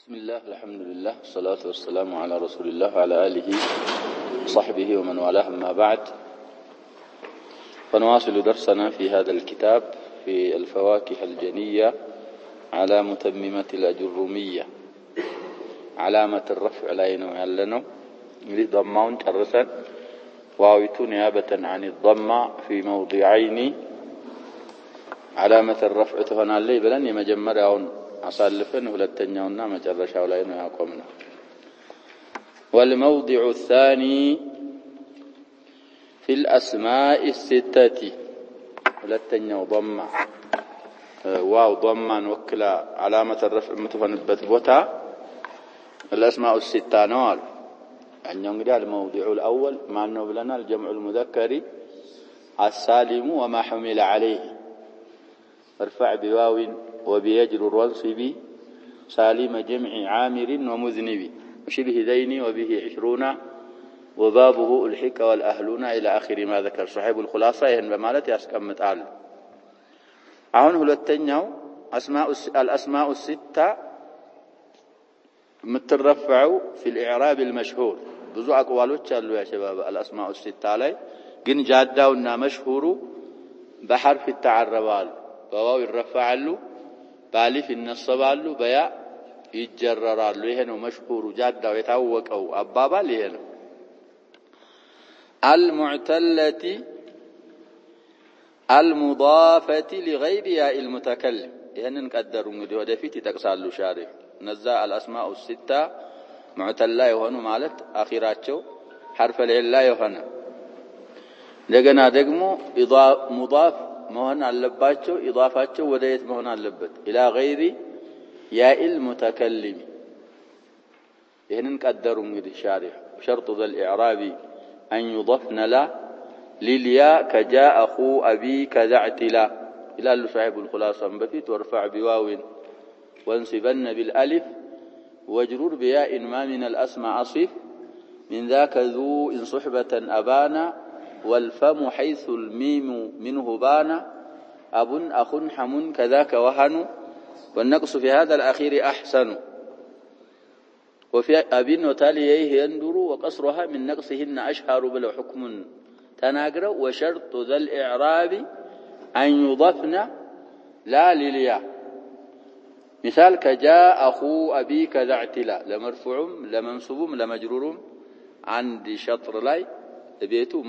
بسم الله الحمد لله والصلاة والسلام على رسول الله وعلى آله وصحبه ومن والاه أما بعد فنواصل درسنا في هذا الكتاب في الفواكه الجنية على متممة الأجرمية علامة الرفع لينو يعلنو يريد ضماون ترسا واويتو نيابة عن الضمة في موضعين علامة الرفع تهنا اللي بلن يمجمر يعون أصالفن ولتنيونا مجرشا ولينو يقومنا. والموضع الثاني في الأسماء الستة ولتنيو ضمة واو ضمة وكلا علامة الرفع متفنبت بوتا الأسماء الستة نوال يعني ينقل الموضع الأول مع أنه لنا الجمع المذكر السالم وما حمل عليه ارفع بواو وبيجر وانصب سالم جمع عامر ومذنب وشبه ذين وبه 20 وبابه الحك والأهلون إلى آخر ما ذكر صاحب الخلاصة بمالتي أسكمت آل عون هلتنيو الأسماء الستة مترفعوا في الإعراب المشهور بزو أقوالو تشالوا يا شباب الأسماء الستة علي جن جاداونا مشهور بحرف التعربال بواو الرفعلو بالف النصبالو بيا يجررالو يهنو مشهور جاداو يتاوقوا أبابال يهنو المعتلة المضافة لغير ياء المتكلم يهن نقدروا مدي ودفيتي تقصالو شارف نزا الأسماء الستة معتلة يهونو مالت أخيراتشو حرف العلا يهونا لقنا دقمو مضاف مهن اللباتشو إضافاتشو وديت مهن اللبت إلى غير ياء المتكلم يهن نقدروا مدي شارف شرط ذا الإعراب أن يضفن لا للياء كجاء أخو أبي كذعت لا إلى صاحب الخلاصة بفيت وارفع بواو وانصبن بالألف واجرور بياء ما من الأسماء أصف من ذاك ذو إن صحبة أبانا والفم حيث الميم منه بانا أب أخ حم كذاك وهن والنقص في هذا الأخير أحسن وفي أب وتاليه يندر وقصرها من نقصهن أشهر بلا حكم تناقر وشرط ذا الإعراب أن يضفن لا للياء مثال كجاء أخو أبي كذعت لا لمرفوع لمنصوب لمجرور عندي شطر لاي بيتو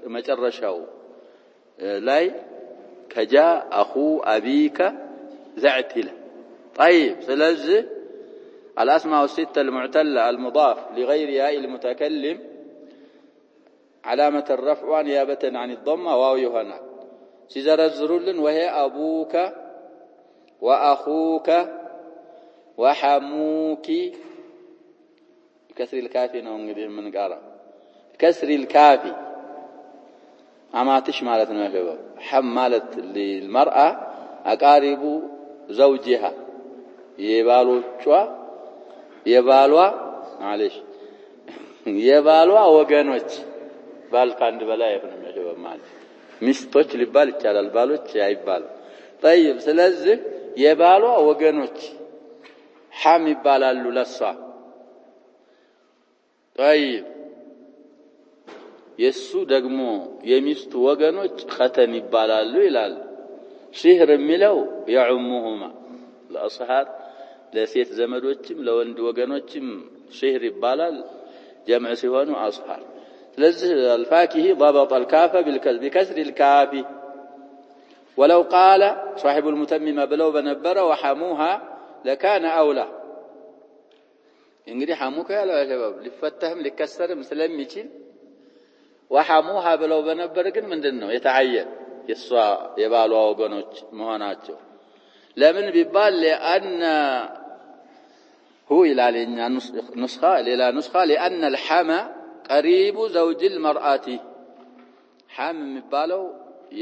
مجرشاو لاي كجاء أخو أبيك ذعت لا طيب سلزه الأسماء الستة المعتلة المضاف لغير ياء المتكلم علامة الرفع نيابة عن الضمة واو يهنا سيزرزرون وهي أبوك وأخوك وحموك كسر الكافي نونغدي من قارا كسر الكافي أما تشمالتنا يا شباب حمالت للمرأة أقارب زوجها يبالوا معلش يبالوا وغنوች ባል ካንድ በላይ አይሆንም يا شباب ማለት ሚስቶች ሊባል ይቻላል ባሎች አይባል طيب ስለዚህ የባሏ ወገኖች ሐም ይባላሉ ለሷ طيب የሱ ደግሞ የሚስቱ ወገኖች ختን ይባላሉ ይላል ሲህር የሚለው يعمهما ለአስሃር ለሴት ዘመዶችም ለወንድ ወገኖችም ሲህር ይባላል جمع ሲሆኑ አስሃር ስለዚህ الفاكهه ضبط الكاف بكسر الكاف ولو قال صاحب المتممة بلو بنبره وحموها لكان أولى እንግዲህ حموك ያለው يا شباب ሊፈተህም ሊከሰርም ስለሚችል وحموها بلو በነበር ግን ምንድነው የተዓየን የሷ የባሏ ወገኖች መሆናቸው ለምን ቢባል لأن هو ይላልኛ نسخة ሌላ نسخة لأن الحما قريب زوج المرأة حم የሚባለው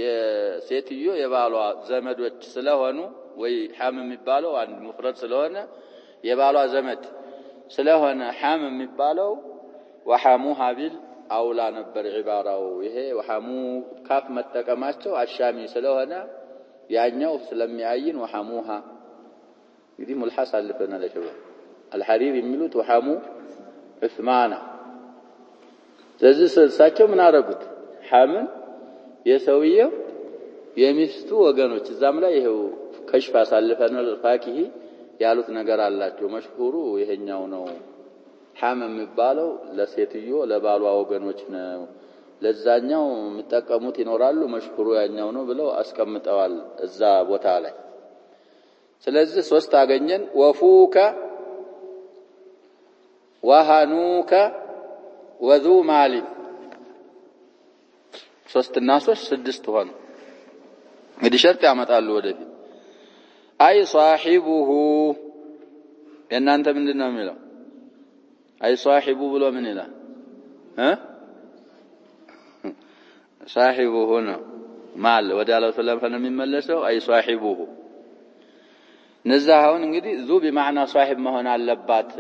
የሴትዮ የባሏ ዘመዶች ስለሆኑ ወይ حم የሚባለው አንድ ሙፍረድ ስለሆነ የባሏ ዘመድ ስለሆነ حم የሚባለው وحموها ቢል አውላ ነበር ዒባራው ይሄ وحሙ ካፍ መጠቀማቸው አሻሚ ስለሆነ ያኛው ስለሚያይን وحموها እንግዲህ ሙልሐስ አልፈና ለሸባ الحرير የሚሉት ወሐሙ ዑስማና ስለዚህ እሳቸው ምን አደረጉት ሐምን የሰውየው የሚስቱ ወገኖች እዛም ላይ ይሄው ከሽፍ አሳልፈናል ፋቂሂ ያሉት ነገር አላቸው መሽሁሩ ይሄኛው ነው ሐም የሚባለው ለሴትዮ ለባሏ ወገኖች ነው ለዛኛው የሚጠቀሙት ይኖራሉ መሽሁሩ ያኛው ነው ብለው አስቀምጠዋል እዛ ቦታ ላይ ስለዚህ ሶስት አገኘን ወፉከ ወሃኑከ ወዙ ማሊ ሶስትና ሶስት ስድስት ሆነ እንግዲህ ሸርጥ ያመጣሉ ወደፊት አይ ሷሂቡሁ የናንተ ምንድነው የሚለው አይ ሷሂቡ ብሎ ምን ይላል ሷሂቡሁ ነው ማል ወደ አላህ ሰለላሁ የሚመለሰው አይ ሷሂቡሁ ነዛውን እንግዲህ ዙ بمعنى صاحب መሆን አለባት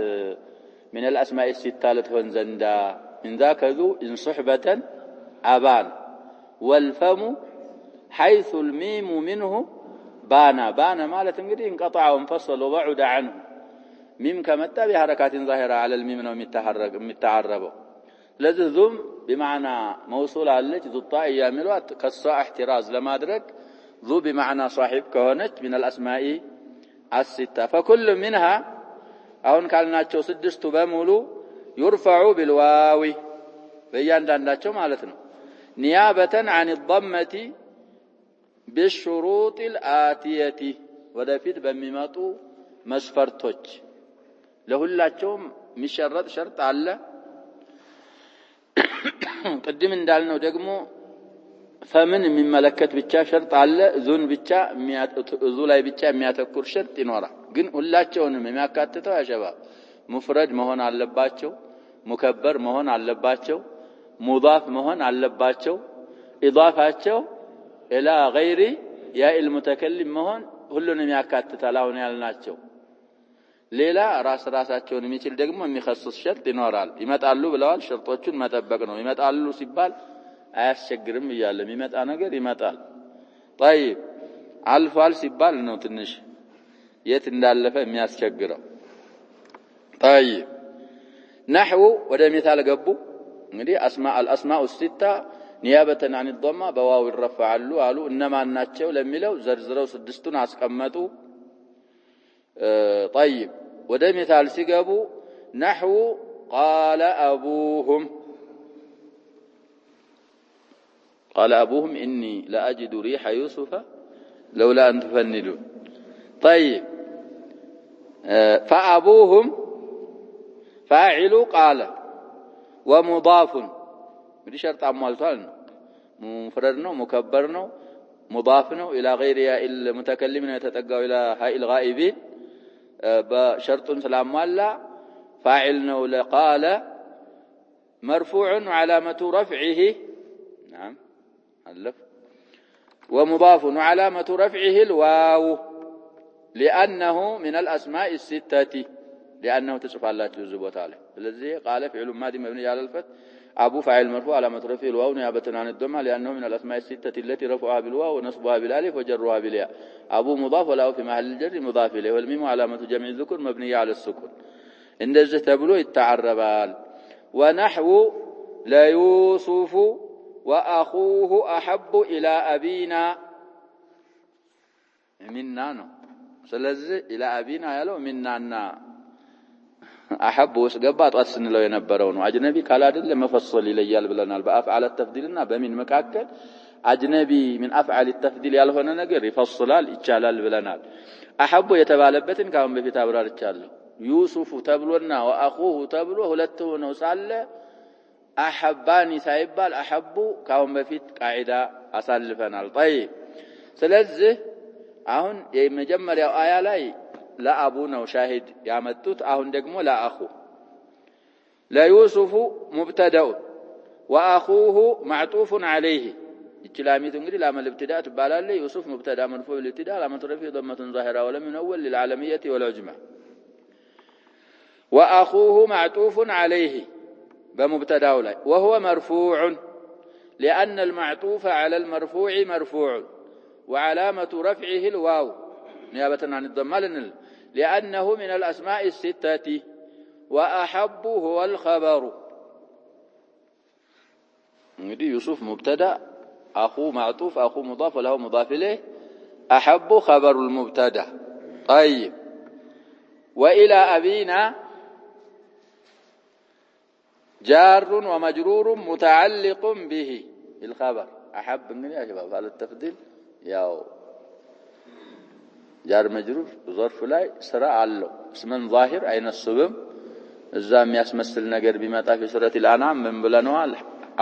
من الاسماء السته لتهون زندا من ذاك ذو ان صحبه ابان والفم حيث الميم منه بانا ማለት እንግዲህ انقطع وانفصل وبعد عنه ميم كمتا بحركات ظاهره على الميم ነው የሚተعرበው ስለዚህ ዙም بمعنى موصول አለች ذو الطاء የሚሏት ከሷ احتراز ለማድረግ ذو بمعنى صاحب ከሆነች من الاسماء السته فكل منها አሁን ካልናቸው ስድስቱ በሙሉ يرفع بالواو በእያንዳንዳቸው ማለት ነው نيابة عن الضمة بالشروط الآتية ወደፊት በሚመጡ መስፈርቶች ለሁላቸውም የሚሸረጥ ሸርጥ አለ ቅድም እንዳልነው ደግሞ ፈምን የሚመለከት ብቻ ሸርጥ አለ ዙን ብቻ ዙ ላይ ብቻ የሚያተኩር ሸርጥ ይኖራል ግን ሁላቸውንም የሚያካትተው ያሸባብ ሙፍረድ መሆን አለባቸው ሙከበር መሆን አለባቸው ሙዳፍ መሆን አለባቸው ኢዳፋቸው ኢላ ገይሪ ያ المتكلم መሆን ሁሉንም ያካትታል አሁን ያልናቸው ሌላ ራሳቸውን የሚችል ደግሞ የሚخصص ሸርጥ ይኖራል ይመጣሉ ብለዋል ሸርጦቹን መጠበቅ ነው ይመጣሉ ሲባል አያስቸግርም ይያለ የሚመጣ ነገር ይመጣል طيب አልፏል ሲባል ነው ትንሽ የት እንዳለፈ የሚያስቸግረው طيب نحو ወደ ሚታል ገቡ እንግዲህ الاسماء السته نيابه عن الضمه بواو الرفعሉ አሉ እነማን ናቸው ለሚለው ዘርዝረው ስድስቱን አስቀመጡ طيب ወደ ሚታል ሲገቡ نحو قال ابوهم اني لا اجد ريح يوسف لولا ان تفندون طيب فابوهم فاعل قال ومضاف بدي شرط عملتال مفرد ነው مكبر ነው مضاف ነው الى غير يا المتكلم يتطغوا الى هاء الغائبين بشرط سلاموالا فاعل ነው لقال مرفوع علامه رفعه نعم الف ومضاف علامه رفعه الواو لانه من الاسماء السته لانه تصفالاችሁ ዝቦታ ላይ ስለዚህ قال فعل ماضي مبني على الفتح ابو فاعل مرفوع علامه رفعه الواو نيابه عن الضمه لانه من الاسماء السته التي رفعها بالواو ونصبها بالالف وجرها بالياء ابو مضاف ولا في محل الجر مضاف اليه والميم علامه جمع الذكر مبنيه على السكون እንደዚህ ተብሎ ይተዓረባል ونحو لا يوسف واخوه احب الى ابينا منا ነው ስለዚህ الى ابينا ያለው ሚናና احب ወስገባ ጧት ስንለው የነበረው ነው አጅነቢ ካለ አይደል መፈሰል ይለያል ብለናል በአፍዓል التفضيلና በሚን መካከል አጅነቢ من افعال التفضيل ያልሆነ ነገር ይፈስላል ይቻላል ብለናል احب የተባለበትን ካሁን በፊት አብራርቻለሁ ዩሱፍ ተብሎና واخوه ተብሎ ሁለት ሆነው ሳለ احباني ሳይባል احب ካሁን በፊት ቃዒዳ አሳልፈናል طيب ስለዚህ አሁን የመጀመሪያው አያ ላይ ለአቡ ነው ሻሂድ ያመጡት አሁን ደግሞ ለአኹ ለዩሱፍ مبتدا واخوه معطوف عليه الكلاميت እንግዲህ لامل ابتداء تبالال يوسف مبتدا مرفوع بالابتداء علامه رفعه ضمه ظاهره ولم ينول للعالميه والعجمه واخوه معطوف عليه بمبتداء له وهو مرفوع لان المعطوف على المرفوع مرفوع وعلامه رفعه الواو نيابه عن الضمه لأنه من الأسماء الستة وأحب هو الخبر. እንግዲህ يوسف مبتدا أخو معطوف أخو مضاف وله مضاف إليه أحب خبر المبتدا. طيب وإلى أبينا جار ومجرور متعلق به الخبر. أحب እንግዲህ يا شباب على التفضيل ያው جار مجرور ظرف ላይ ስራ አለው اسمن ظاهر አይነስብም እዛ የሚያስመስል ነገር ቢመጣ في سورة الأنعام ምን ብለናል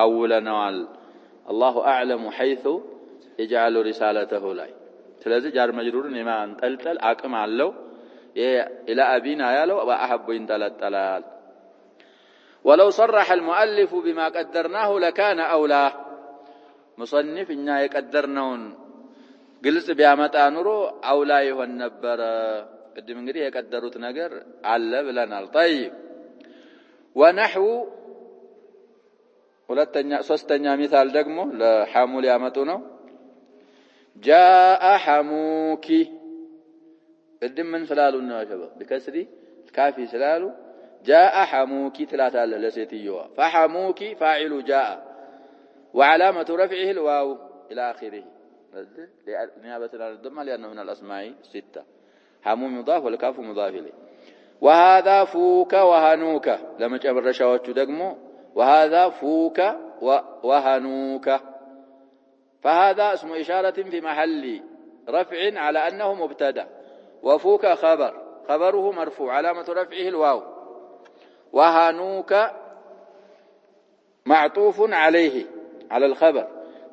አውለናል الله أعلم حيث يجعل رسالته ላይ ስለዚህ ጃር መጅሩርን የማንጠልጠል አቅም አለው إلى أبينا ያለው وأحب ይንጠለጠላል ولو صرح المؤلف بما قدرناه لكان أولى مصنف እኛ የቀደርነውን ግልጽ ቢያመጣ ኑሮ አውላ ይሆን ነበር ቅድም እንግዲህ የቀደሩት ነገር አለ ብለናል طيب ونحو ሁለተኛ ሶስተኛ ሚሳል ደግሞ ለሐሙል ያመጡ ነው جاء حموك ቅድም ምን ስላሉ ነው አሸባ በከስሪ ካፊ ስላሉ جاء حموك ትላታለ ለሴትየዋ فحموك فاعل جاء وعلامة رفعه الواو إلى آخره نيابة عن الضمة لأنه من الأسماء الستة حمو مضاف والكاف مضاف إليه وهذا فوك وهنوك لما جاء الرشاوات دقمو وهذا فوك وهنوك فهذا اسم إشارة في محل رفع على أنه مبتدأ وفوك خبره مرفوع علامة رفعه الواو وهنوك معطوف عليه على الخبر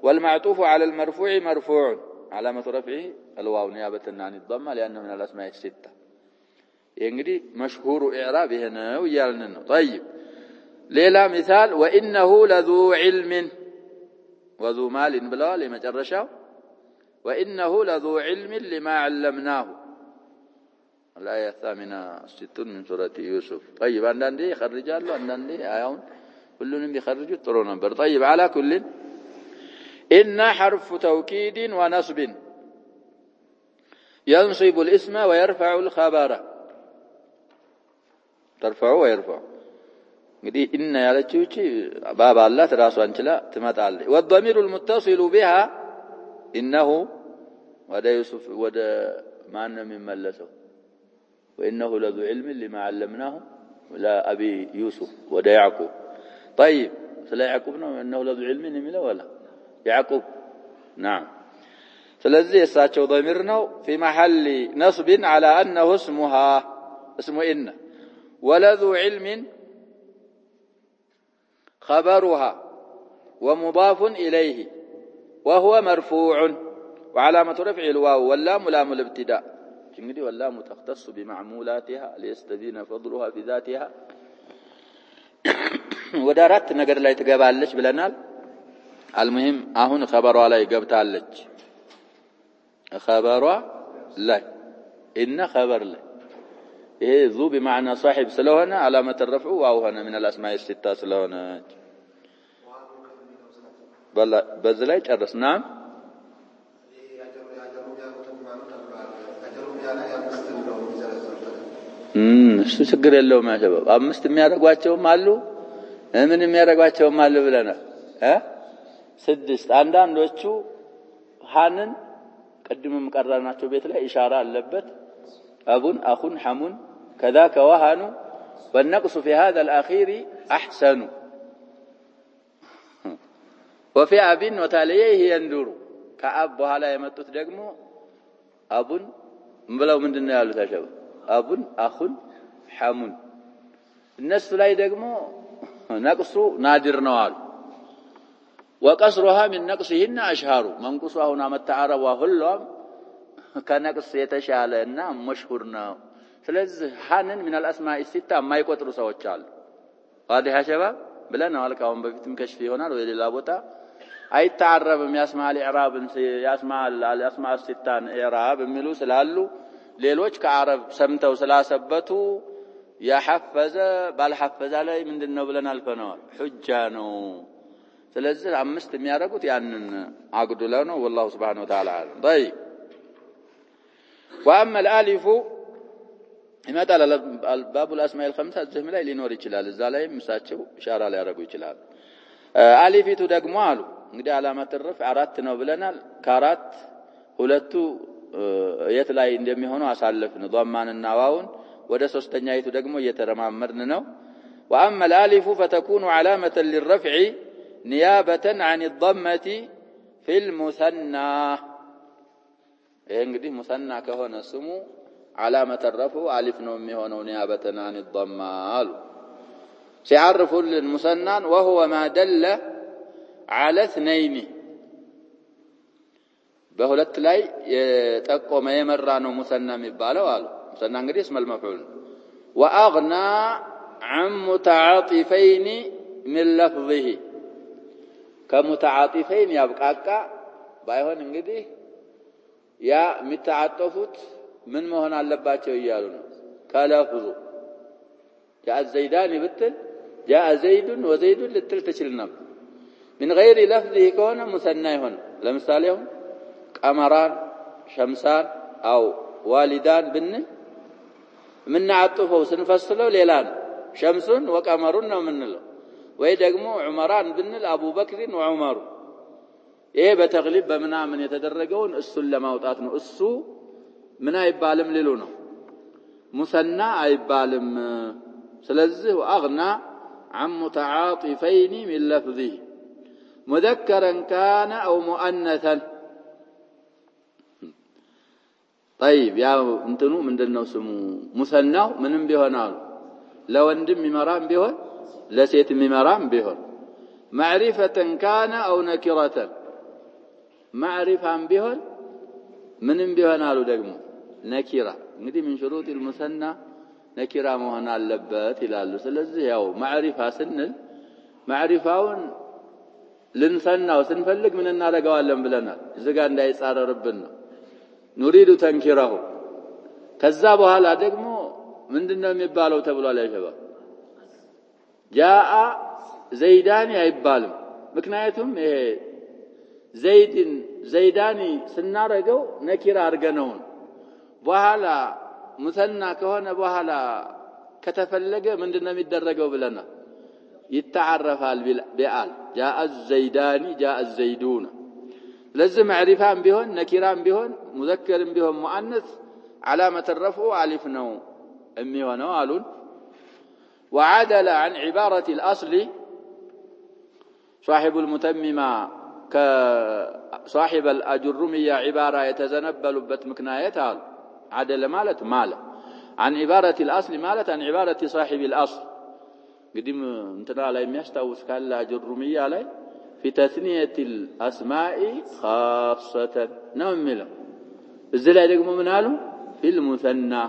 والمعطوف على المرفوع مرفوع علامة رفعه الواو نيابة عن الضمة لأنه من الأسماء الستة ينجري مشهور إعراب هنا ويالنا طيب ليلى مثال وإنه لذو علم وذو مال بلا لما جرشوا وإنه لذو علم لما علمناه الآية 68 من سورة يوسف طيب عندنا يخرج له عندنا آيون كلهم بيخرجوا ترون نمبر طيب على كل إن حرف توكيد ونصب ينصب الاسم ويرفع الخبر ترفع ويرفع እንግዲህ إن ያለችው እቺ ባባ አላት ራሷን ችላ ትመጣለች والضمير المتصل بها إنه ወደ ዩሱፍ ወደ ማን ነው የሚመለሰው وإنه لذو علم لما علمناه لا أبي يوسف وده يعقوب طيب سلا يعقوب إنه لذو علم የሚለው ولا يعقوب نعم ስለዚህ የሳቸው ضمير ነው في محل نصب على أنه اسمه إن ولذو علم خبرها ومضاف إليه وهو مرفوع وعلامة رفع الواو واللام لام الابتداء እንግዲህ واللام تختص بمعمولاتها ليستبين فضلها في ذاتها ወደ አራት ነገር ላይ ትገባለች ብለናል المهم አሁን خبሯ ላይ ገብታለች خبሯ ላይ إن خبر ላይ ይሄ ذو بمعنى صاحب ስለሆነ علامة الرفع واو هنا من الأسماء الستة ስለሆነ በዚህ ላይ ጨረስና እሱ ችግር የለውም ያሸበብ አምስት የሚያደርጓቸውም አሉ ምን የሚያደርጓቸውም አሉ ብለናል ስድስት አንዳንዶቹ ሃንን ቀድመም ቀራናቸው ቤት ላይ ኢሻራ አለበት አቡን አኹን ሐሙን كذاك وهن والنقص في هذا الأخير أحسن وفي أب وتاليه يندور كأب بኋላ የመጡት ደግሞ አቡን ብለው ምንድነው ያሉት አሸበ አቡን አኹን ሐሙን እነሱ ላይ ደግሞ ነቅሱ ናድር ነው አሉ وقصرها من نقصهن أشهر منقصها هنا متعرب وهلهم كنقص የተሻለና مشهور ነው ስለዚህ ሃንን من الأسماء الستة የማይቆጥሩ ሰዎች አሉ واضح يا شباب ብለናል ካሁን በፊትም ከሽፍ ይሆናል ወይ ሌላ ቦታ አይተዓረብም ያስማዕ الإعراب ያስማዕ الأسماء الستة ኢዕራብ የሚሉ ስላሉ ሌሎች ከአረብ ሰምተው ስላሰበቱ ያሐፈዘ ባልሐፈዘ ላይ ምንድነው ብለናል ፈነዋል ሁጃ ነው ስለዚህ አምስት የሚያደርጉት ያንን አግዱላ ነው والله سبحانه وتعالى طيب واما الالف ይመጣል አልባቡል አስማኢል ኸምሳ እዚህም ላይ ሊኖር ይችላል እዛ ላይ ምሳቸው ኢሻራ ሊያደርጉ ይችላል አሊፊቱ ደግሞ አሉ እንግዲህ አላማት الرفع አራት ነው ብለናል ከአራት ሁለቱ የት ላይ እንደሚሆኑ አሳልፈን ضمانና ዋውን ወደ ሶስተኛይቱ ደግሞ እየተረማመድን ነው واما الالف فتكون علامه للرفع نيابه عن الضمه في المثنى እንግዲህ ሙሰና ከሆነ ስሙ علامه الرفع الف ነው የሚሆነው نيابه عن الضمه አሉ ሲعرفوا المثنى وهو ما دل على اثنين በሁለት ላይ የጠቆመ የመራ ነው ሙሰና የሚባለው አሉ ሙሰና እንግዲህ اسم المفعول واغنى عن متعاطفين من لفظه كمتعاطفين يبقاቃ ባይሆን እንግዲህ ያ የሚተዓጠፉት ምን መሆን አለባቸው ይያሉ ነው ከለፍዙ جاء الزيدان بتل جاء زيد وزيد لتل تشلنا من غير لفظه كونه مثنى هنا لمثاله قمران شمسان او والدان بن من نعطفه سنفصله ليلان شمس وقمر ነው ምንለው ወይ ደግሞ ዑመራን ብንል አቡበክር ወዑመር ይሄ በተግሊብ በመናምን የተደረገውን እሱን ለማውጣት ነው እሱ ምን አይባልም ሊሉ ነው ሙሰና አይባልም ስለዚህ واغنى عن متعاطفين من لفظه مذكرا كان او مؤنثا طيب يا እንትኑ ምንድነው ስሙ ሙሰናው ምንም ቢሆናል ለወንድም ይመራም ቢሆን ለሴት ይመራም ቢሆን معرفة كان او نكرة معرفة ቢሆን ምንም ቢሆናሉ ደግሞ ነኪራ እንግዲህ من شروط المثنى ነኪራ መሆን አለበት ይላሉ ስለዚህ ያው معرفة ስንል معرفاውን ልንሰናው ስንፈልግ ምን እናደርገዋለን ብለናል እዚህ ጋር እንዳይጻረርብን ነው نريد تنكره ከዛ በኋላ ደግሞ ምንድነው የሚባለው ተብሏል ያሸባ جاء زيدان አይባልም ምክንያቱም ይሄ ዘይዳኒ ስናረገው ነኪራ አርገነው በኋላ ሙሰና ከሆነ በኋላ ከተፈለገ ምንድነው የሚደረገው ብለና ይተዓረፋል ቢአል جاء الزيدان جاء الزيدون لازم معرفان بيهون نكيران بيهون مذكر بيهون مؤنث علامة الرفع ألف نو أمي ونوالون وعدل عن عبارة الأصل صاحب المتممة كصاحب الأجرمية عبارة يتزنبل بتمكنايتها عدل مالت مال عن عبارة الأصل مالت عن عبارة صاحب الأصل قديم انتنا على يستوس كالأجرمية عليه في تثنية الأسماء خاصة نملا الزلا يدقموا منالو في المثنى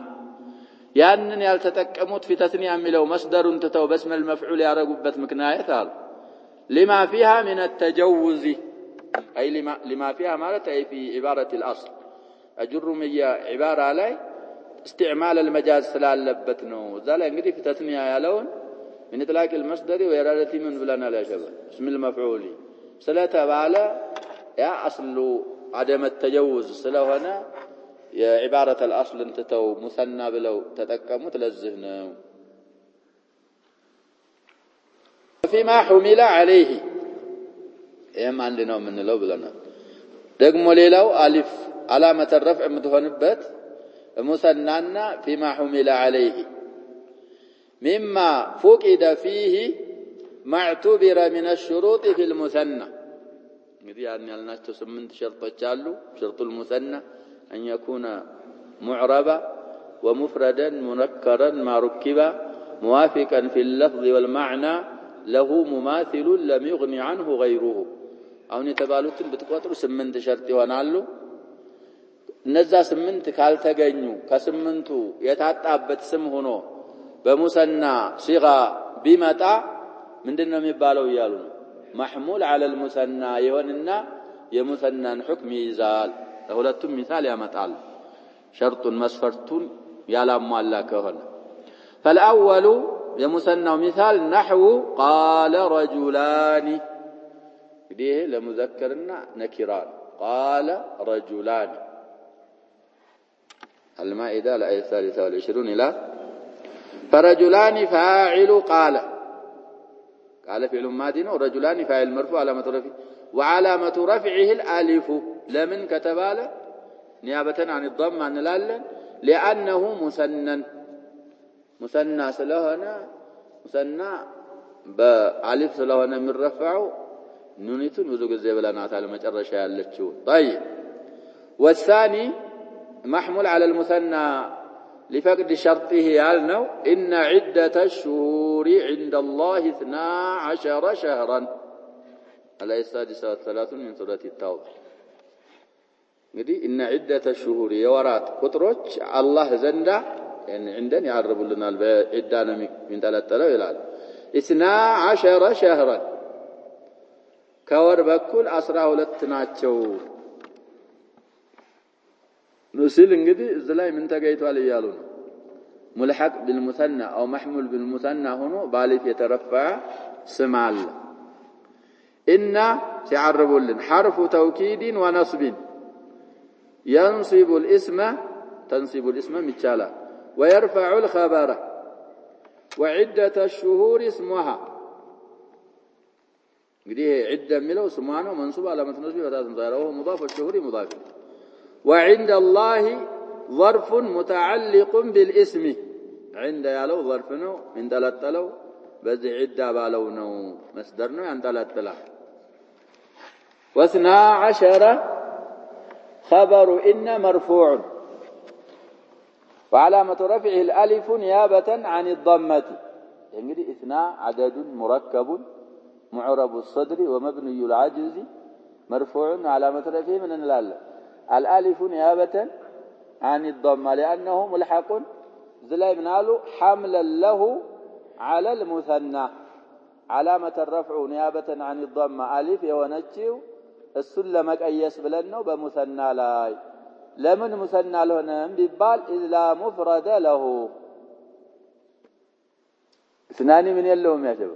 ያንን ያልተጠቀሙት في تثنية የሚለው መስደሩን ተተው በስመ المفعول ያረጉበት ምክንያት አለ لما فيها من التجوز أي لما فيها ማለት أي في عبارة الأصل الجرمية عبارة ላይ استعمال المجاز ስላለበት ነው እዛ ላይ እንግዲህ في تثنية ያለውን من اطلاق المصدر وإرادة من بلنا لا شبه اسم المفعول ስለተባለ ያ አስሉ عدم التجوز ስለሆነ የعبارة الأصل እንተው ሙሰና ብለው ተጠቀሙት ለዚህ ነው فيما حمل عليه ይሄም አንድ ነው ምንለው ብለናል ደግሞ ሌላው አሊፍ علامة الرفع የምትሆንበት ሙሰናና فيما حمل عليه مما فقد فيه ما اعتبر من الشروط في المثنى እንግዲህ ያን ያልናቸው 8 ሸርጦች አሉ شرط المثنى أن يكون معربا ومفردا منكرا ما ركبا موافقا في اللفظ والمعنى له مماثل لم يغني عنه غيره አሁን የተባሉትን በተቋጥሩ 8 ሸርጥ ይሆናሉ እነዛ 8 ካልተገኙ ከ8ቱ የታጣበት ስም ሆኖ በሙሰና ሲጋ ቢመጣ ምንድነው የሚባለው ይያሉ ነው محمول على المثنى ይሆንና የሙሰናን حكم ይዛል ለሁለቱም مثال ያመጣል شرط መስፈርቱን ያላሟላ ከሆነ فالاول የሙሰናው مثال نحو قال رجلان ይሄ ለሙዘከርና ነኪራን قال رجلان المائدة الآية 23 إلى فرجلان فاعل قال فعل ماضي ورجلان فاعل مرفوع علامة رفعه وعلامة رفعه الألف لمن كتباله نيابة عن الضم عن الال لأنه مسنى سلهنا مسنى بألف سلهنا من رفعه نونيتون وزوج الزبلانة على مجرى شيء اللتشون. طيب والثاني محمول على المثنى لفقد شرطه يالنو إن عدة الشهور عند الله 12 شهرا الآية 36 من سورة التوبة. jadi إن عدة الشهور يورات قطروች الله زندا يعني عندنا يعربوا لنا بعدنا من 3 ይላል 12 شهرا ከወር በኩል 12 ናቸው نسيل እንግዲህ እዚህ ላይ ምን ተገይቷል ይያሉ ነው ملحق بالمثنى او محمول بالمثنى ሆኖ ባሊፍ የተረፈع ስም አለ ان ሲعربልን حرف توكيد ونصب ينصب الاسم تنصب الاسم مثالا ويرفع الخبر وعدة الشهور اسمها እንግዲህ عدة የሚለው ስሟ ነው منصوب على متنصب وتاتم ظاهره مضاف الشهور مضاف وعند الله ظرف متعلق بالاسم عند يالو ظرف ነው እንጠለጠለው በዚህ عدة ባለው ነው መስደር ነው ያንጠለጥላል و12 خبر إن مرفوع وعلامة رفعه الألف نيابة عن الضمة يعني 2 عدد مركب معرب الصدر ومبني العجز مرفوع علامة رفعه من الألف نيابة عن الضمة لأنه ملحق زي بنالو حملا له على المثنى علامة الرفع نيابة عن الضمة ألف يونجيو السلم مقيس ብለን ነው በሙሰና ላይ ለምን ሙሰና አልሆነም ቢባል ኢላ ሙፍረደ ለሁ ስናኒ ምን የለውም ያጀብ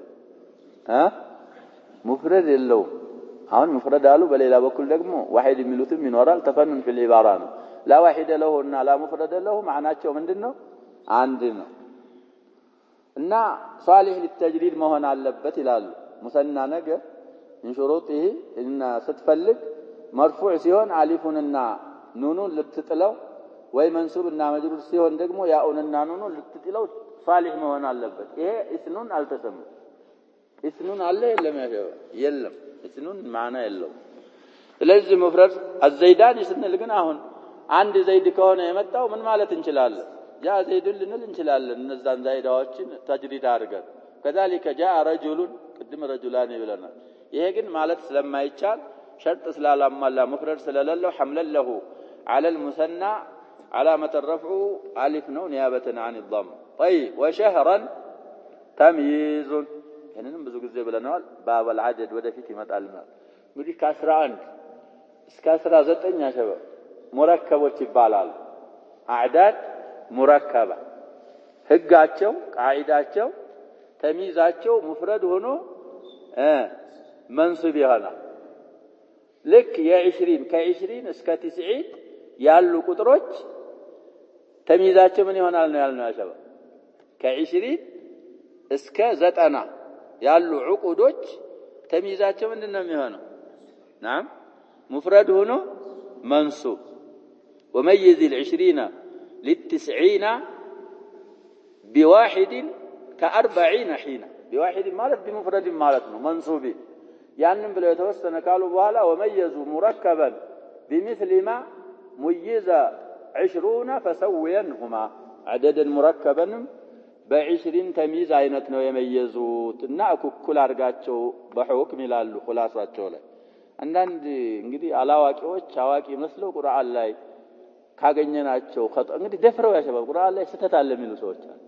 ሙፍረድ የለውም አሁን ሙፍረድ አሉ በሌላ በኩል ደግሞ ዋሂድ የሚሉትም ይኖራል ተፈኑን في العبارة ነው لا واحد له እና لا مفرد له ማናቸው ምንድነው አንድ ነው እና ሷሊህ ለተጅሪድ መሆን አለበት ይላሉ ሙሰና ነገር من شروطه إن ستفلق مرفوع سيون ألفنا نونون لتتلو وي منصوبنا مجرور سيون دقمو ياؤننا نونون لتتلو صالح مهون اللبت إيه إثنون التسم إثنون عليه يلم يا شباب يلم إثنون معنا يلم لازم مفرد الزيدان يسن لقنا هون عند زيد كونه يمتاو من مالة انشلال جاء زيد لنا الانشلال نزدان زيداوችን تجريد አድርገን كذلك جاء رجل قدم رجلان بلنا ይሄ ግን ማለት ስለማይቻል ሸርጥ ስላላሟላ ሙፍረድ ስለሌለው حملا له على المثنى علامة الرفع الف ነው نيابة عن الضم طيب وشهرا تمييز ይሄንንም ብዙ ጊዜ ብለናል باب العدد ወደፊት ይመጣል ማለት እንግዲህ ከ11 እስከ 19 ያሸበ ሙረከቦች ይባላል አዕዳድ ሙረከባ ህጋቸው ቃዒዳቸው ተሚዛቸው ሙፍረድ ሆኖ منصب يهنا لك يا 20 كا20 እስከ 90 ያሉ ቁጥሮች ተሚዛቸው ምን ይሆናል ነው ያልነው ያሸባ ከ20 እስከ 90 ያሉ ዕቁዶች ተሚዛቸው ምንድነው የሚሆነው نعم مفرد ሆኖ منصوب وميز ال20 لل90 بواحد ك40 حين بواحد ማለት بمفرد ማለት ነው منصوب ያንን ብለው የተወሰነ ካሉ በኋላ وميزوا مركبا بمثل ما ميز 20 فسوينهما عددا مركبا ب20 تمييز አይነት ነው የመየዙትና እኩል አድርጋቸው በሁክም ይላሉ خلاصቸው ላይ አንዳንድ እንግዲህ አላዋቂዎች አዋቂ መስለው ቁርአን ላይ ካገኘናቸው እንግዲህ ደፍረው ያሸባብ ቁርአን ላይ ስተት አለ የሚሉ ሰዎች አሉ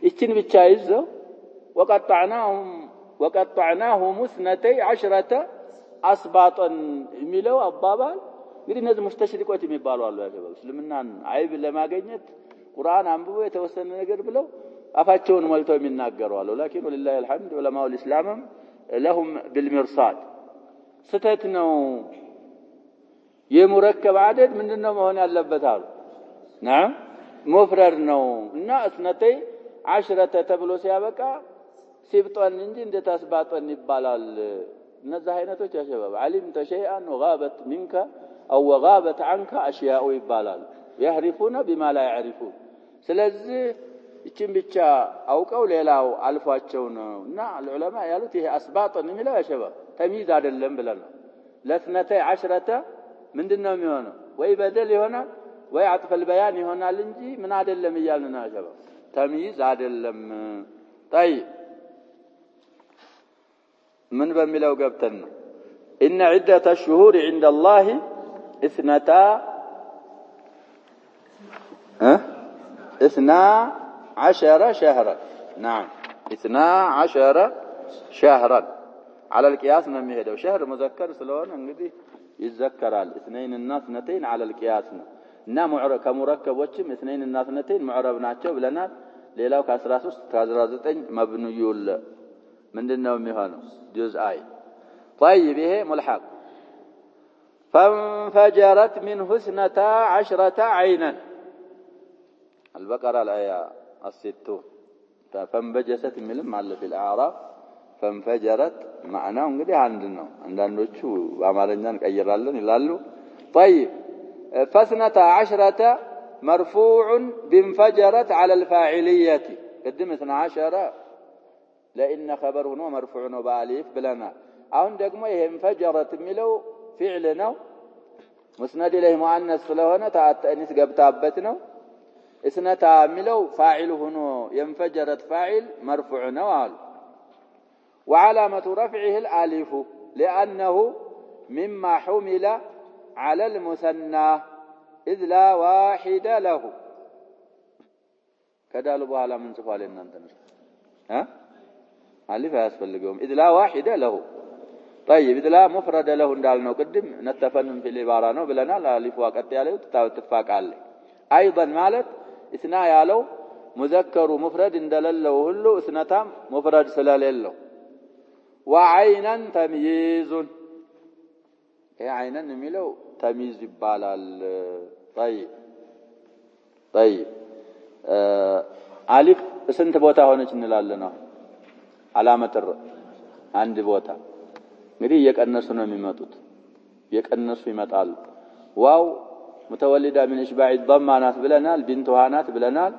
እቺን ብቻ ይዘው وقطعناهم 12 أسباطا የሚለው አባባል እንግዲህ እነዚህ ሙስተሽሪቆች የሚባሉ አሉ ያሸባብ እስልምናን አይብ ለማግኘት ቁርአን አንብቦ የተወሰነ ነገር ብለው አፋቸውን ሞልተው የሚናገሩ አሉ لكن ولله الحمد علماء الاسلام لهم بالمرصاد ስተት ነው የሙረከብ عدد ምንድነው መሆን ያለበት አሉ نعم ሙፍረድ ነው እና እትነተይ عشرة ተብሎ ሲያበቃ ሲብጧን እንጂ እንዴት አስባጧን ይባላል እነዛ አይነቶች ያ ሸባብ علمت شيئا وغابت منك او وغابت عنك اشياء ይባላል يحرفون بما لا يعرفون ስለዚህ እቺን ብቻ አውቀው ሌላው አልፏቸው ነውና العلماء ያሉት ይሄ አስባጧን የሚለው ያ ሸባብ ተሚዝ አይደለም ብለናል ለትነተይ 10 ምንድነው የሚሆነው ወይ በደል ይሆናል ወይ عطف البيان ይሆናል እንጂ ምን አይደለም ይያልና ሸባብ ተሚዝ አይደለም طيب من بميلو ገብተን ان عده الشهور عند الله 12 شهرا نعم 12 شهرا على القياس ነው የሚሄደው شهر مذكر ስለሆነ እንግዲህ ይዘከራል اثنين እና اثنتين على القياس ነው እና ሙዕረብ ከሙረከቦችም اثنين እና اثنتين ሙዕረብ ናቸው ብለናል ሌላው ከ13 ከ19 መብንዩል ምንድነው የሚሆነው جزءاي طيب ይሄ ملحق فانفجرت منه 12 عينا البقره الايه 60 فانبجست የሚልም አለ في الاعراف فانفجرت معناه እንግዲህ አንድ ነው አንዳንዶቹ በአማርኛን ቀይራለን ይላሉ طيب ف12 مرفوع بانفجرت على الفاعليه قدم 12 لان خبر هنا مرفوع بالالف بلنا አሁን ደግሞ ይሄ انفجرت የሚለው فعل ነው مسند اليه مؤنث ስለሆነ ተአተኒስ ገብታበት ነው اسنتا የሚለው فاعل ሆኖ ينفجرت فاعل مرفوع ነው አሉ وعلامه رفعه الالف لانه مما حمل على المثنى اذ لا واحد له ከዳሉ በኋላ ምን ጽፏል እናንተ ነው الف ያስፈልገውም اذ لا واحد له طيب اذ لا مفرد له እንዳልነው ቅድም ነተፈንም في العباره ነው ብለናል الف ወቀጥ ያለው ተፋቃለ ايضا ማለት اسنا ያለው ሙዘከሩ ሙፍረድ እንደሌለው ሁሉ እስነታም ሙፍረድ ስለሌለው وعينا تمييز ይሄ عينا የሚለው ተሚዝ ይባላል طيب الف ስንት ቦታ ሆነች እንላለን ነው علامه አንድ ቦታ እንግዲህ እየቀነሱ ነው የሚመጡት እየቀነሱ ይመጣሉ ዋው متولده من اشباع الضمه ናት ብለናል ቢንቱሃ ናት ብለናል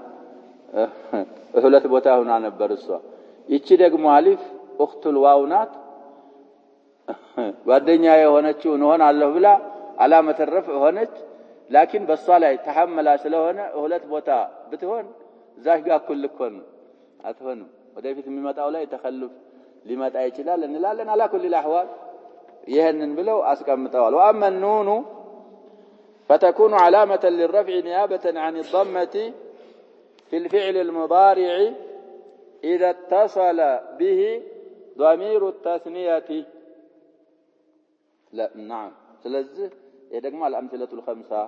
ሁለት ቦታ ሆና ነበር እሷ ይቺ ደግሞ አሊፍ اختል ዋው ናት ጓደኛ የሆነችው እንሆናለሁ ብላ علامه الرفع ሆነች لكن በሷ ላይ ተሐመላ ስለሆነ ሁለት ቦታ ብትሆን ዛህ ጋር ኩልኮን አትሆንም ወደፊት የሚመጣው ላይ ተخلف ሊመጣ ይችላል እንላለን على كل الاحوال ይሄንን ብለው አስቀምጠዋል واما النون فتكون علامه للرفع نيابه عن الضمه في الفعل المضارع اذا اتصل به ضمير التثنيه لا نعم ስለዚህ ይሄ ደግሞ الامثله الخمسه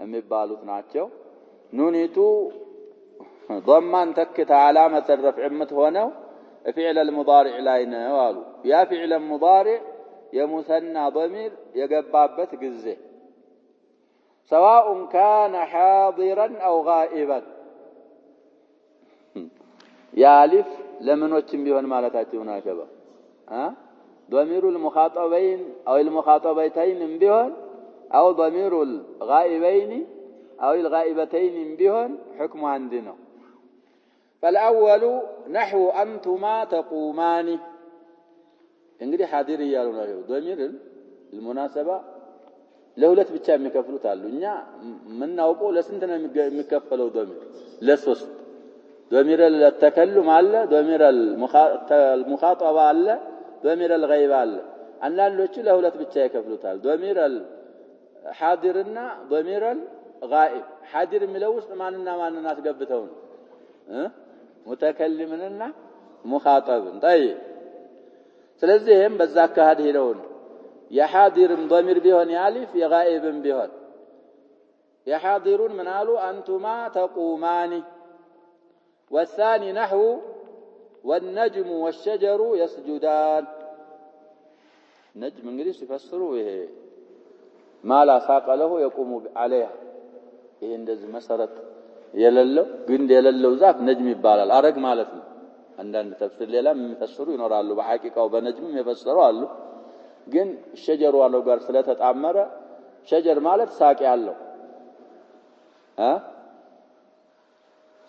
የሚባሉት ናቸው ኑኒቱ ضمان تكت علامه الرفع የምትሆነው فعل المضارع ላይ ነው አሉ ያ فعل المضارع የሙሰና ضمير የገባበት ጊዜ سواء كان حاضرا او غائبا يا الف ለምኖችም ቢሆን ማለታቸው ናቸው ضمير المخاطبين او المخاطبتين بهن او ضمير الغائبين او الغائبتين بهن حكم عندنا فالاول نحو انتما تقومان እንግዲህ حاضر እያሉ ነው ضمير المناسبه ለሁለት ብቻ የሚከፍሉት አሉ እኛ ምናውቀው ለስንት ነው የሚከፈለው ضمير ለሶስት ضمير التكلم አለ ضمير المخاطبه አለ ضمير الغيب አለ አንዳንዶቹ ለሁለት ብቻ ይከፍሉታል ضمير الحاضرና ضمير الغائب حاضر የሚለው ውስጥ ማንና ማንን አስገብተው ነው متكلمንና مخاطبን طيب ስለዚህም በዛ አካሄድ ሄደው ነው የሐዲርም ضمير ቢሆን ያሊፍ የጋኢብም ቢሆን የሐዲሩን ምን አሉ አንቱማ ተቁማኒ والثاني نحو والنجم والشجر يسجدان نجم እንግዲህ ሲፈስሩ ይሄ ማላ ሳቀ له يقوم عليها ይሄ እንደዚህ መሰረት የሌለው ግንድ የሌለው ዛፍ ነጅም ይባላል አረግ ማለት ነው አንዳንድ ተፍሲር ሌላም የሚፈስሩ ይኖራሉ በሐቂቃው በነጅምም የፈሰሩ አሉ ግን ሸጀሩ አለው ጋር ስለተጣመረ ሸጀር ማለት ሳቅ ያለው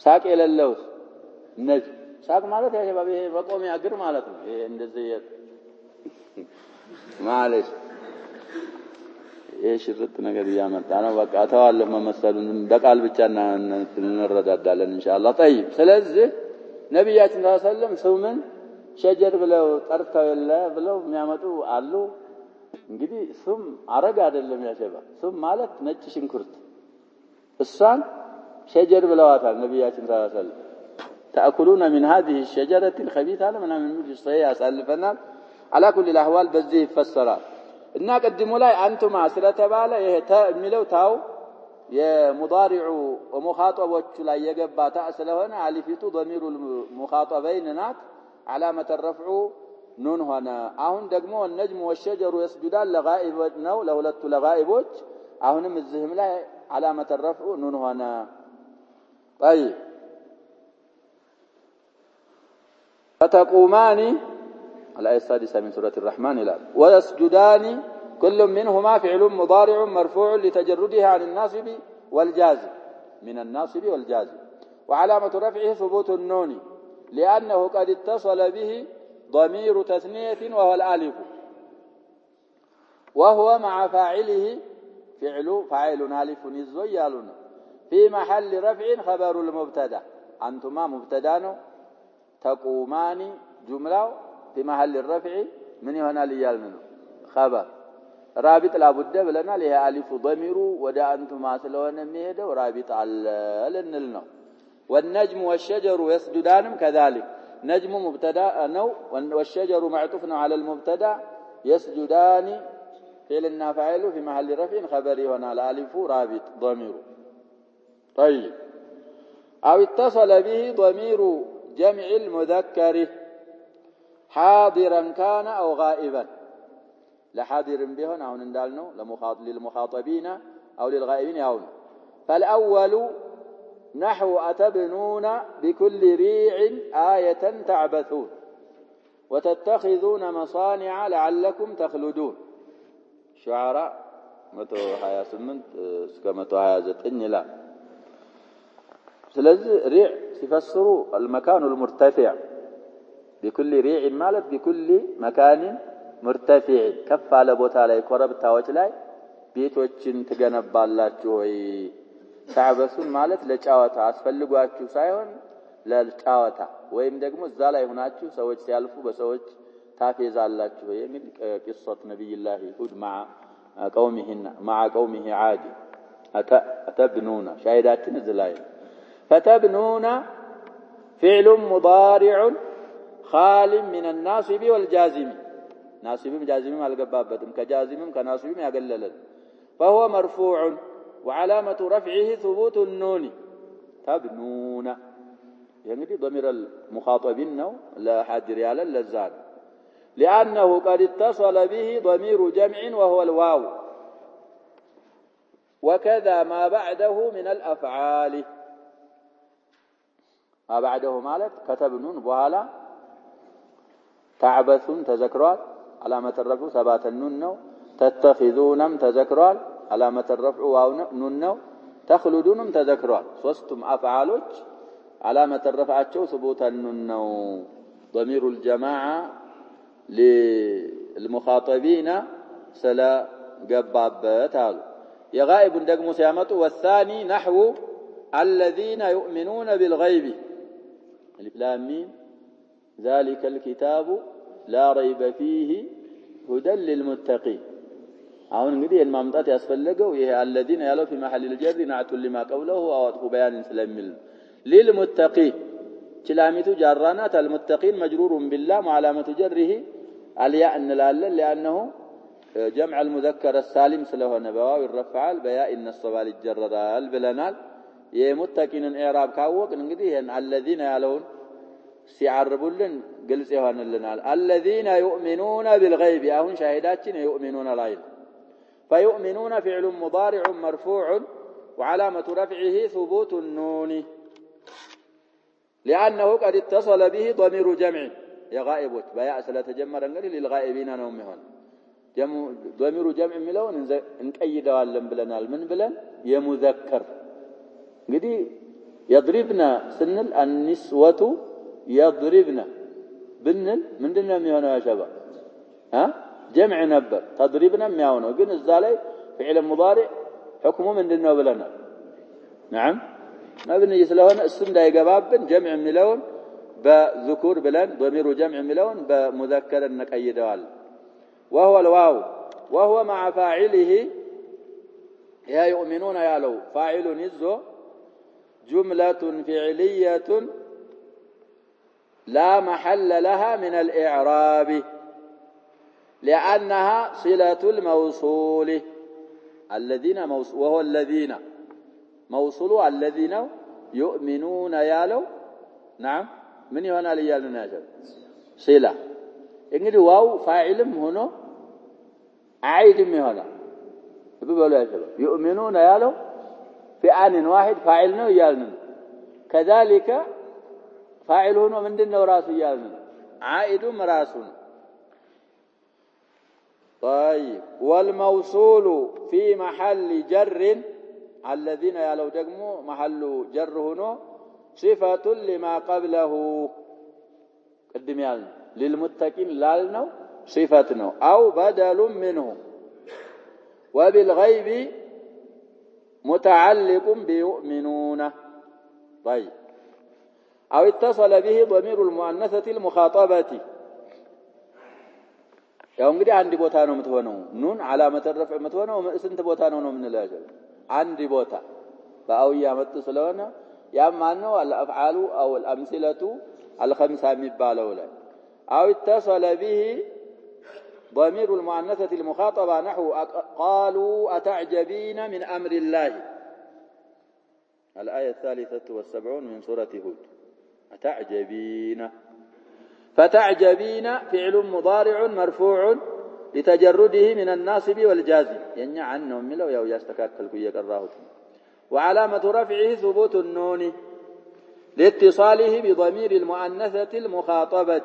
ሳቅ የሌለው ነጅም ሳቅ ማለት ያሸባ በቆሚያ ግር ማለት ነው ይሄ እንደዚህ ማለት ይሄ ሽርጥ ነገር ያመጣ ነው በቃ ተዋለህ መመሰሉን በቃል ብቻ እንረዳዳለን ኢንሻአላህ طيب ስለዚህ ነብያችን ሰለላሁ ዐለይሂ ወሰለም ስሙን ሸጀር ብለው ጠርተው የለ ብለው የሚያመጡ አሉ እንግዲህ ስም አረግ አይደለም ያሸባ ስም ማለት ነጭ ሽንኩርት እሷን ሸጀር ብለዋታል ነብያችን ሰለላሁ ዐለይሂ ወሰለም تأكلون من هذه الشجرة الخبيثة لمن من الصحيح أسألفنا على كل الأحوال بذي فسرا إن قدموا لا أنتم ስለተባለ ይሄ የሚለው ታው የሙዳሪዑ ወሙኻጠቦቹ ላይ የገባ ታ ስለሆነ አሊፊቱ ضمير المخاطبين ናት علامة الرفع ኑን ሆነ አሁን ደግሞ النجم والشجر يسجدان لغائب ነው ለሁለቱ ለጋኢቦች አሁንም እዚህም ላይ علامة الرفع ኑን ሆነ طيب فتقومان الآية السادسة من سورة الرحمن إلى ويسجدان كل منهما فعل مضارع مرفوع لتجردها عن الناصب والجازم من الناصب والجازم وعلامة رفعه ثبوت النون لأنه قد اتصل به ضمير تثنية وهو الألف وهو مع فاعله فاعل ألف الزيالون في محل رفع خبر المبتدا أنتما مبتدان تقومان جملة في محل الرفع من هنا ليالنا خبر رابط لابد بلنا لها ألف ضمير ودا أنتما سلونا ميدا ورابط على لنلنا والنجم والشجر يسجدان كذلك نجم مبتدا نو والشجر معطوف على المبتدا يسجدان فعل فاعل في محل رفع خبر هنا الألف رابط ضمير طيب أو اتصل به ضمير جمع المذكر حاضرا كان أو غائبا لحاضر بهن أو ندالنو للمخاطبين أو للغائبين يعون فالأول نحو أتبنون بكل ريع آية تعبثون وتتخذون مصانع لعلكم تخلدون شعراء متو هيا سمنت كمتو هيا زتن لا ስለዚህ ريع ሲፈስሩ المكان المرتفع بكل ريع ማለት بكل مكان مرتفع ከፍ ያለ ቦታ ላይ ኮረብታዎች ላይ ቤቶችን ትገነባላችሁ ወይ ታበሱን ማለት ለጫዋታ አስፈልጓችሁ ሳይሆን ለጫዋታ ወይም ደግሞ እዛ ላይ ሆናችሁ ሰዎች ሲያልፉ በሰዎች ታፌዛላችሁ የሚል ቂሶት ነብይላህ ሁድ مع قومه عاد أتبنون شاهداتنا زلاي فتبنون فعل مضارع خال من الناصب والجازم ناصب جازم القبابتم كجازم كناصب يقلل فهو مرفوع وعلامة رفعه ثبوت النون تبنون يعني ضمير المخاطبين لا حاضر على اللزان لأنه قد اتصل به ضمير جمع وهو الواو وكذا ما بعده من الأفعال ما بعده مالت كتبنون بهالا تعبثون تذكرات علامة الرفع ثبات النون نو تتخذونم تذكرات علامة الرفع واو نون نو تخلدونم تذكرات صستم أفعالك علامة الرفع ثبوت النون نو ضمير الجماعة للمخاطبين سلا قبابات يا غائب دقم سيامته والثاني نحو الذين يؤمنون بالغيب الف لام ميم ذلك الكتاب لا ريب فيه هدى للمتقين አሁን እንግዲህ የማምጣት ያስፈልገው ይሄ الذين ያለው في محل الجر نعت لما قوله አወጥሁ بيان ስለሚል للمتقين كلامته جرانات المتقين مجرور بالله وعلامة جره الياء نلاله لأنه جمع المذكر السالم ስለሆነ በዋው ይረፈዓል በያء النصب ይጀረራል ብለናል የሙተቂንን ኢዕራብ ካወቅን እንግዲህ ይሄን الذين ያለውን ሲዓርቡልን ግልጽ ይሆንልናል الذين يؤمنون بالغيب አሁን ሻሂዳችን يؤمنون ላይ فيؤمنون فعل مضارع مرفوع وعلامة رفعه ثبوت النون لأنه قد اتصل به ضمير جمع يا غائبوت بياء سلا تجمر انغدي للغائبين ነው የሚሆን ضمير جمع የሚለውን እንቀይደዋለን ብለናል ምን ብለን የሙዘከር እንግዲህ يضربنا ስንል النسوة يضربنا ብንል ምንድነው የሚሆነው يا شباب جمع ነበር تضربنا የሚያውነው ግን እዛ ላይ فعل مضارع حكمه ምንድነው ብለናል نعم مبني ስለሆነ እሱ እንዳይገባብን جمع የሚለውን بذكور بلان ضمير جمع ملون بمذكر نقيدوال وهو الواو وهو مع فاعله يا يؤمنون يا لو فاعل نزو جملة فعلية لا محل لها من الإعراب لأنها صلة الموصول الذين وهو الذين موصول الذين يؤمنون يا لو نعم من يهنا ليالنا ناجر صلة እንግዲህ ዋው ፋዒልም ሆኖ عائدም ይሆናል በበሉ ያለው يؤمنون ያለው في آن واحد فاعل ነው ይያልን كذلك فاعل ሆኖ ምንድነው ራሱ ይያልን عائدም ራሱ ነው طيب والموصول في محل جر الذين ያለው ደግሞ محل جر ሆኖ صفة لما قبله قدم يالنا للمتقين لالنو صفتنا أو بدل منه وبالغيب متعلق بيؤمنون طيب أو اتصل به ضمير المؤنثة المخاطبة يوم قد عندي بوتانو متونو نون علامة الرفع متونو سنت بوتانو من الأجل عندي بوتا فأويا متصلونا يا مانو الأفعال أو الأمثلة الخمسة مبالو له أو اتصل به ضمير المؤنثة المخاطبة نحو قالوا أتعجبين من أمر الله الآية 73 من سورة هود أتعجبين فتعجبين فعل مضارع مرفوع لتجرده من الناصب والجازم يعني عنه ملو يا يستكاكل كي يقراه وعلامة رفعه ثبوت النون لاتصاله بضمير المؤنثة المخاطبة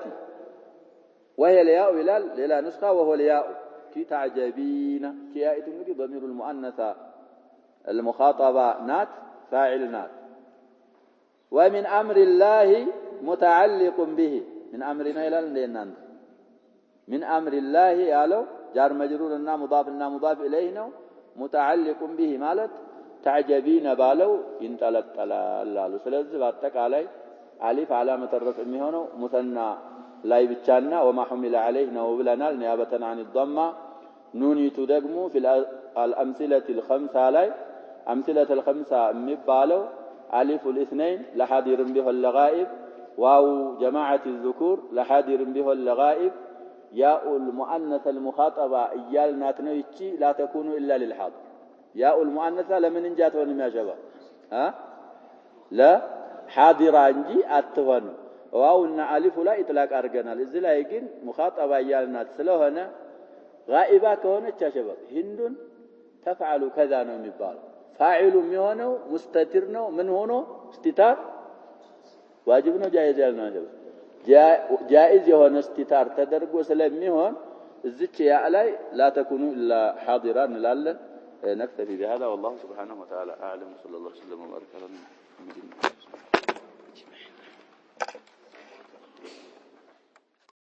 وهي الياء إلى نسخة وهو الياء كي تعجبين كي يأتي ضمير المؤنثة المخاطبة نات فاعل نات ومن أمر الله متعلق به من أمرنا إلى لنان من أمر الله يالو جار مجرور لنا مضاف إليه متعلق به مالت تعجبين بالو ينطلق الله ስለዚህ በአጠቃላይ አሊፍ علامه الرفع የሚሆነው مثنى ላይ ብቻና وما حمل عليه ነው ብለናል نيابه عن الضمه ኑኒቱ ደግሞ في الامثله الخمسه ላይ امثله الخمسه የሚባለው الف الاثنين لحاضر به الغائب واو جماعه الذكور لحاضر به الغائب ياء المؤنث المخاطبه እያልናት ነው እቺ لا تكون الا للحاضر ياء المؤنثة لمن انجاتون يا شباب لا حاضرة انجي اتهون واونا الف لا اطلاق ارغنال እዚ ላይ ግን مخاطبه እያልናት ስለሆነ غائبه ከሆነች يا شباب هندون تفعل كذا ነው የሚባለው فاعل የሚሆነው مستتر ነው ምን ሆኖ استتار واجب ነው جائز ያልነው አይደል جائز የሆነ استتار ተደርጎ ስለሚሆን እዚች ያ ላይ لا تكون الا حاضرا እንላለን نكتفي بهذا والله سبحانه وتعالى أعلم صلى الله عليه وسلم وبارك على محمد